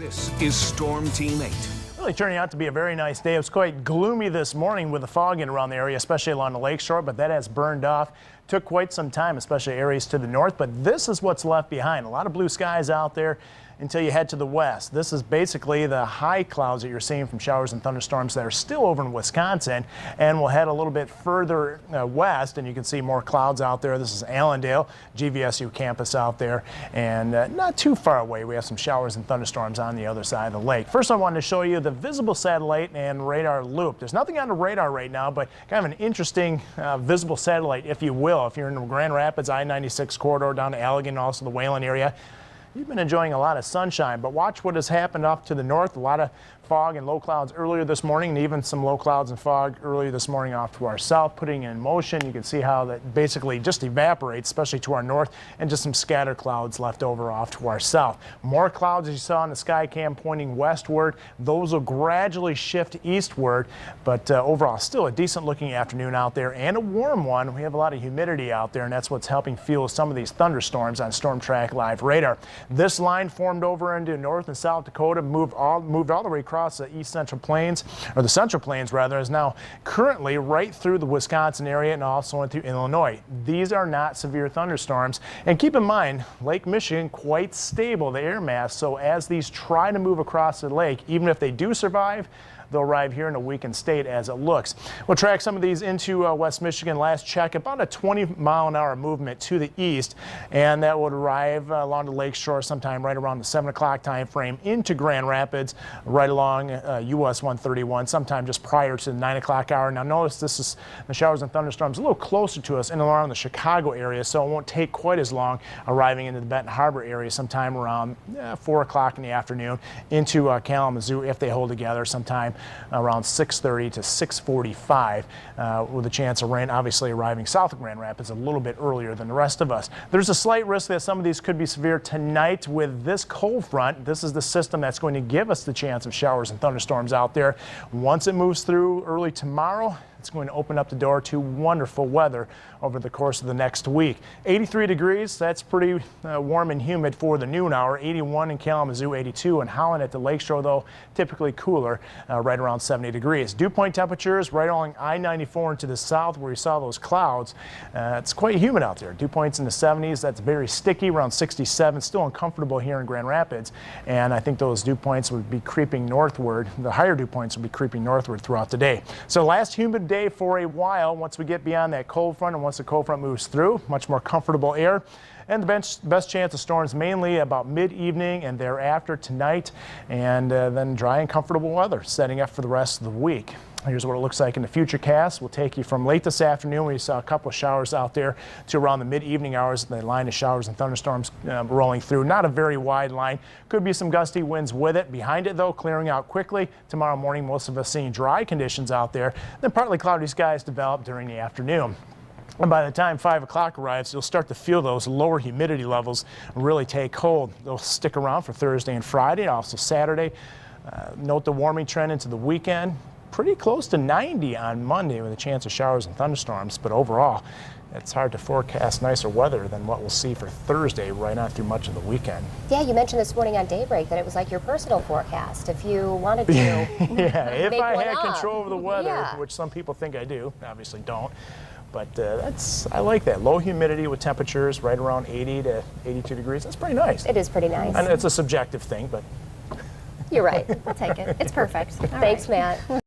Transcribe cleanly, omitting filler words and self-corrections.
This is Storm Team 8. Really turning out to be a very nice day. It was quite gloomy this morning with the fog in around the area, especially along the lakeshore, but that has burned off. Took quite some time, especially areas to the north, but this is what's left behind. A lot of blue skies out there until you head to the west. This is basically the high clouds that you're seeing from showers and thunderstorms that are still over in Wisconsin, and we'll head a little bit further west, and you can see more clouds out there. This is Allendale, GVSU campus out there, and not too far away we have some showers and thunderstorms on the other side of the lake. First I wanted to show you the visible satellite and radar loop. There's nothing on the radar right now, but kind of an interesting visible satellite, if you will. If you're in the Grand Rapids I-96 corridor down to Allegan, also the Wayland area, you've been enjoying a lot of sunshine, but watch what has happened off to the north. A lot of fog and low clouds earlier this morning, and even some low clouds and fog earlier this morning off to our south, putting in motion. You can see how that basically just evaporates, especially to our north, and just some scatter clouds left over off to our south. More clouds, as you saw on the sky cam, pointing westward. Those will gradually shift eastward, but overall still a decent looking afternoon out there, and a warm one. We have a lot of humidity out there, and that's what's helping fuel some of these thunderstorms on Storm Track Live radar. This line formed over into North and South Dakota, moved all the way across the east central plains, or the central plains rather, is now currently right through the Wisconsin area and also into Illinois. These are not severe thunderstorms, and keep in mind Lake Michigan quite stable, the air mass, so as these try to move across the lake, even if they do survive, they'll arrive here in a weakened state as it looks. We'll track some of these into West Michigan. Last check, about a 20-mile-an-hour movement to the east, and that would arrive along the lakeshore sometime right around the 7 o'clock time frame into Grand Rapids, right along US 131, sometime just prior to the 9 o'clock hour. Now notice this is the showers and thunderstorms a little closer to us and along the Chicago area, so it won't take quite as long arriving into the Benton Harbor area sometime around 4 o'clock in the afternoon into Kalamazoo if they hold together sometime around 6:30 to 6:45 with a chance of rain obviously arriving south of Grand Rapids a little bit earlier than the rest of us. There's a slight risk that some of these could be severe tonight with this cold front. This is the system that's going to give us the chance of showers and thunderstorms out there. Once it moves through early tomorrow, it's going to open up the door to wonderful weather over the course of the next week. 83 degrees, that's pretty warm and humid for the noon hour. 81 in Kalamazoo, 82 in Holland at the lakeshore, though typically cooler, right around 70 degrees. Dew point temperatures right along I-94 into the south where you saw those clouds. It's quite humid out there. Dew points in the 70s, that's very sticky, around 67, still uncomfortable here in Grand Rapids. And I think those dew points would be creeping northward. The higher dew points would be creeping northward throughout the day. So last humid day for a while. Once we get beyond that cold front and once the cold front moves through, much more comfortable air. And the best chance of storms mainly about mid-evening and thereafter tonight, and then dry and comfortable weather setting up for the rest of the week. Here's what it looks like in the future cast. We'll take you from late this afternoon when you saw a couple of showers out there to around the mid-evening hours. The line of showers and thunderstorms rolling through. Not a very wide line. Could be some gusty winds with it. Behind it, though, clearing out quickly. Tomorrow morning, most of us seeing dry conditions out there. Then partly cloudy skies develop during the afternoon. And by the time 5 o'clock arrives, you'll start to feel those lower humidity levels really take hold. They'll stick around for Thursday and Friday, also Saturday. Note the warming trend into the weekend. Pretty close to 90 on Monday with a chance of showers and thunderstorms, but overall, it's hard to forecast nicer weather than what we'll see for Thursday right on through much of the weekend. Yeah, you mentioned this morning on Daybreak that it was like your personal forecast. If you wanted to yeah, if I had up. control over the weather, Yeah. which some people think I do, obviously don't. But I like that. Low humidity with temperatures right around 80 to 82 degrees. That's pretty nice. It is pretty nice. And it's a subjective thing, but You're right. I'll take it. It's perfect. All Thanks, right. Matt.